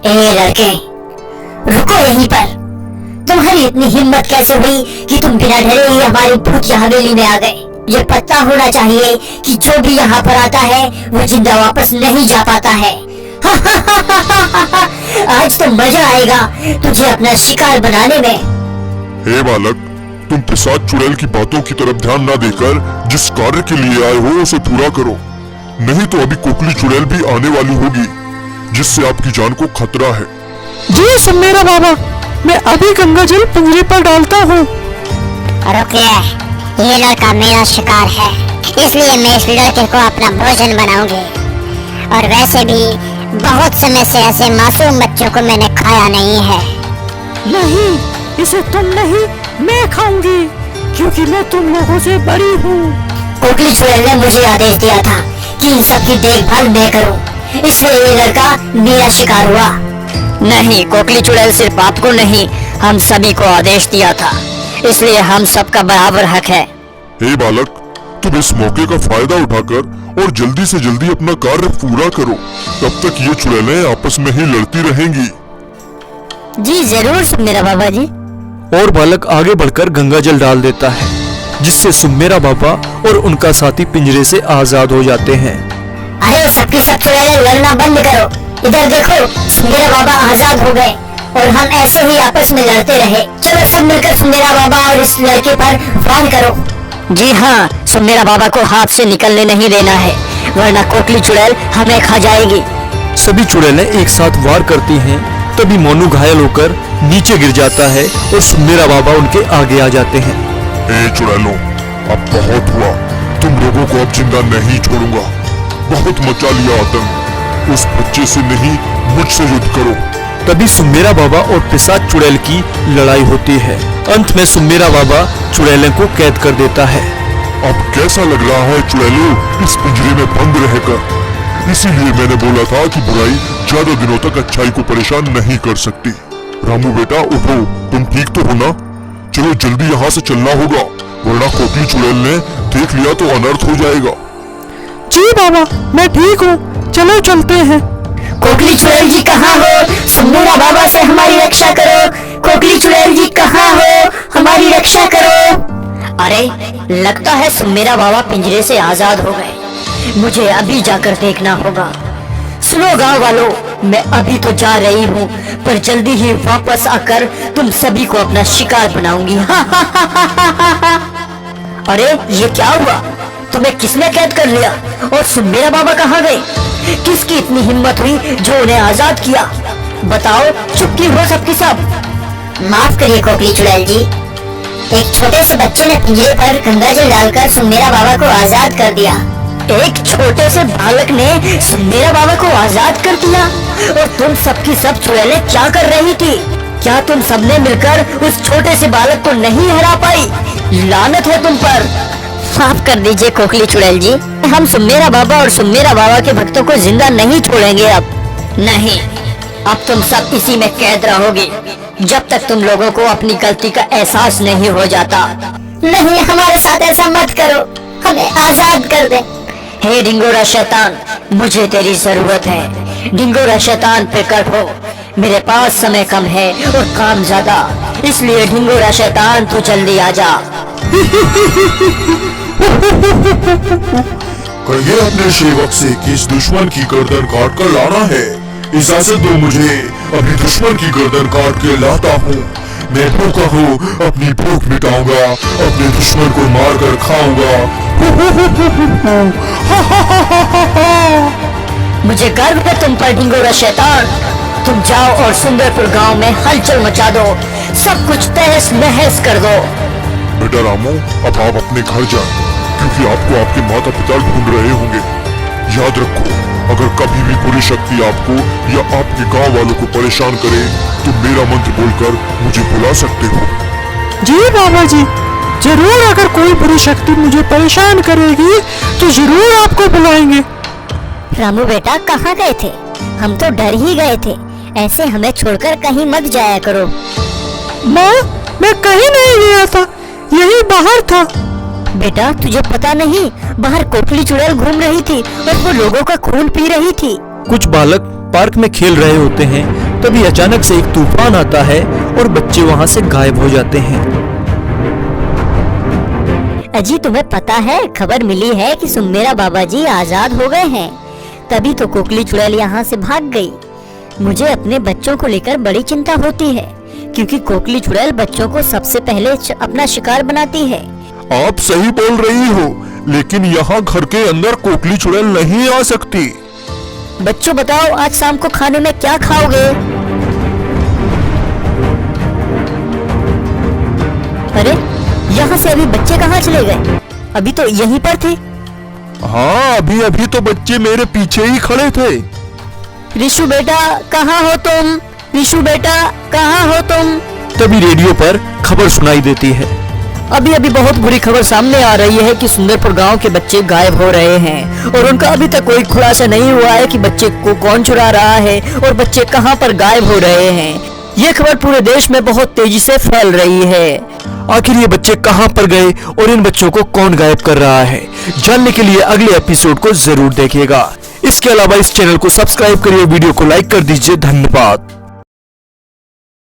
ए लड़के, रुको यहीं पर। तुम्हारी इतनी हिम्मत कैसे हुई कि तुम बिना डरे ही हमारी भूत हवेली में आ गए? ये पता होना चाहिए कि जो भी यहाँ पर आता है वो जिंदा वापस नहीं जा पाता है। आज तो मजा आएगा तुझे अपना शिकार बनाने में। हे बालक, तुम पिशाच चुड़ैल की बातों की तरफ ध्यान न देकर जिस कार्य के लिए आए हो उसे पूरा करो, नहीं तो अभी कोकली चुड़ैल भी आने वाली होगी जिससे आपकी जान को खतरा है। जी सुमेरा बाबा, मैं अभी गंगा जल पिंजरे पर डालता हूँ। रुकिए, ये लड़का मेरा शिकार है, इसलिए मैं इस लड़के को अपना भोजन बनाऊंगी। और वैसे भी बहुत समय से ऐसे मासूम बच्चों को मैंने खाया नहीं है। नहीं, इसे तुम नहीं, मैं खाऊंगी, क्योंकि मैं तुम लोगों से बड़ी हूँ। कोकली चुड़ैल ने मुझे आदेश दिया था कि इन सबकी देखभाल मैं करूं, इसलिए ये लड़का मेरा शिकार हुआ। नहीं, कोकली चुड़ैल सिर्फ आपको नहीं, हम सभी को आदेश दिया था, इसलिए हम सबका बराबर हक है। हे बालक, तुम इस मौके का फायदा उठाकर और जल्दी से जल्दी अपना कार्य पूरा करो, तब तक ये चुड़ैलें आपस में ही लड़ती रहेंगी। जी जरूर सुमेरा बाबा जी। और बालक आगे बढ़कर गंगा जल डाल देता है, जिससे सुमेरा बाबा और उनका साथी पिंजरे से आजाद हो जाते हैं। अरे सबकी सब चुड़ैलें लड़ना बंद करो। इधर देखो, सुमेरा बाबा आजाद हो गए और हम ऐसे ही आपस में लड़ते रहे। चलो सब मिलकर सुमेरा बाबा और इस लड़के पर वार करो। जी हाँ, सुमेरा बाबा को हाथ से निकलने नहीं देना है, वरना कोकली चुड़ैल हमें खा जाएगी। सभी चुड़ैलें एक साथ वार करती हैं, तभी मोनू घायल होकर नीचे गिर जाता है और सुमेरा बाबा उनके आगे आ जाते हैं। ए चुड़ैलों, अब बहुत हुआ, तुम लोगों को अब जिंदा नहीं छोड़ूंगा। बहुत मचा लिया आतंक, उस बच्चे से नहीं मुझसे युद्ध करो। तभी सुमेरा बाबा और पिशाच चुड़ैल की लड़ाई होती है। अंत में सुमेरा बाबा चुड़ैलों को कैद कर देता है। अब कैसा लग रहा है चुड़ैलों इस पिंजरे में बंद रहकर? इसीलिए मैंने बोला था कि बुराई ज्यादा दिनों तक अच्छाई को परेशान नहीं कर सकती। रामू बेटा उठो, तुम ठीक तो हो ना? चलो जल्दी यहाँ से चलना होगा, वरना कोकली चुड़ैल ने देख लिया तो अनर्थ हो जाएगा। जी बाबा, मैं ठीक हूँ, चलो चलते हैं। कोकली चुड़ैल जी कहाँ हो? सुमेरा बाबा से हमारी रक्षा करो। कोकली चुड़ैल जी कहाँ हो? हमारी रक्षा करो। अरे लगता है सुमेरा बाबा पिंजरे से आजाद हो गए, मुझे अभी जाकर देखना होगा। सुनो गांव वालों, मैं अभी तो जा रही हूँ, पर जल्दी ही वापस आकर तुम सभी को अपना शिकार बनाऊंगी। अरे ये क्या हुआ? तुम्हें किसने कैद कर लिया? और सुमेरा बाबा कहाँ गए? किसकी इतनी हिम्मत हुई जो उन्हें आजाद किया? बताओ, चुप क्यों हो सबकी सब? माफ करिए कोकली चुड़ैल जी, एक छोटे से बच्चे ने पिंजरे पर गंगा जल डालकर सुमेरा बाबा को आजाद कर दिया। एक छोटे से बालक ने सुमेरा बाबा को आजाद कर दिया? और तुम सबकी सब चुड़ैलें क्या कर रही थी? क्या तुम सबने मिलकर उस छोटे से बालक को नहीं हरा पाई? लानत है तुम पर। माफ कर दीजिए कोकली चुड़ैल जी, हम सुमेरा बाबा और सुमेरा बाबा के भक्तों को जिंदा नहीं छोड़ेंगे। अब नहीं, अब तुम सब इसी में कैद रहोगे जब तक तुम लोगों को अपनी गलती का एहसास नहीं हो जाता। नहीं, हमारे साथ ऐसा मत करो, हमें आजाद कर दे। हे डिंगोरा शैतान, मुझे तेरी जरूरत है। डिंगोरा शैतान प्रकट हो, मेरे पास समय कम है और काम ज्यादा, इसलिए डिंगोरा शैतान तू जल्दी आ जा। कहिए अपने सेवक से कि इस दुश्मन की गर्दन काट कर लाना है। इजाजत दो मुझे, अभी दुश्मन की गर्दन काट के लाता हूँ। मैं भूखा हूँ, अपनी भूख मिटाऊंगा, अपने दुश्मन को मार कर खाऊंगा। मुझे गर्व है तुम पर डिंगोरा शैतान। तुम जाओ और सुंदरपुर गांव में हलचल मचा दो, सब कुछ तहस नहस कर दो। बेटा रामू, अब आप अपने घर जाएं, क्योंकि आपको आपके माता पिता ढूंढ रहे होंगे। याद रखो, अगर कभी भी बुरी शक्ति आपको या आपके गांव वालों को परेशान करे तो मेरा मंत्र बोलकर मुझे बुला सकते हो। जी बाबा जी, जरूर। अगर कोई बुरी शक्ति मुझे परेशान करेगी तो जरूर आपको बुलाएंगे। रामू बेटा कहाँ गए थे? हम तो डर ही गए थे, ऐसे हमें छोड़कर कहीं मत जाया करो। माँ, मैं कहीं नहीं गया था, यही बाहर था। बेटा तुझे पता नहीं, बाहर कोकली चुड़ैल घूम रही थी और वो लोगों का खून पी रही थी। कुछ बालक पार्क में खेल रहे होते हैं, तभी अचानक से एक तूफान आता है और बच्चे वहां से गायब हो जाते हैं। अजी तुम्हें पता है, खबर मिली है कि सुमेरा बाबा जी आजाद हो गए हैं। तभी तो कोकली चुड़ैल यहाँ से भाग गई। मुझे अपने बच्चों को लेकर बड़ी चिंता होती है, क्योंकि कोकली चुड़ैल बच्चों को सबसे पहले अपना शिकार बनाती है। आप सही बोल रही हो, लेकिन यहाँ घर के अंदर कोकली चुड़ैल नहीं आ सकती। बच्चों बताओ, आज शाम को खाने में क्या खाओगे? अरे यहाँ से अभी बच्चे कहाँ चले गए? अभी तो यहीं पर थे। हाँ, अभी अभी तो बच्चे मेरे पीछे ही खड़े थे। रिशु बेटा कहाँ हो तुम? रिशु बेटा कहाँ हो तुम? तभी रेडियो पर खबर सुनाई देती है। अभी अभी बहुत बुरी खबर सामने आ रही है कि सुंदरपुर गांव के बच्चे गायब हो रहे हैं और उनका अभी तक कोई खुलासा नहीं हुआ है कि बच्चे को कौन चुरा रहा है और बच्चे कहां पर गायब हो रहे हैं। ये खबर पूरे देश में बहुत तेजी से फैल रही है। आखिर ये बच्चे कहां पर गए और इन बच्चों को कौन गायब कर रहा है, जानने के लिए अगले एपिसोड को जरूर देखिएगा। इसके अलावा इस चैनल को सब्सक्राइब करिए, वीडियो को लाइक कर दीजिए। धन्यवाद।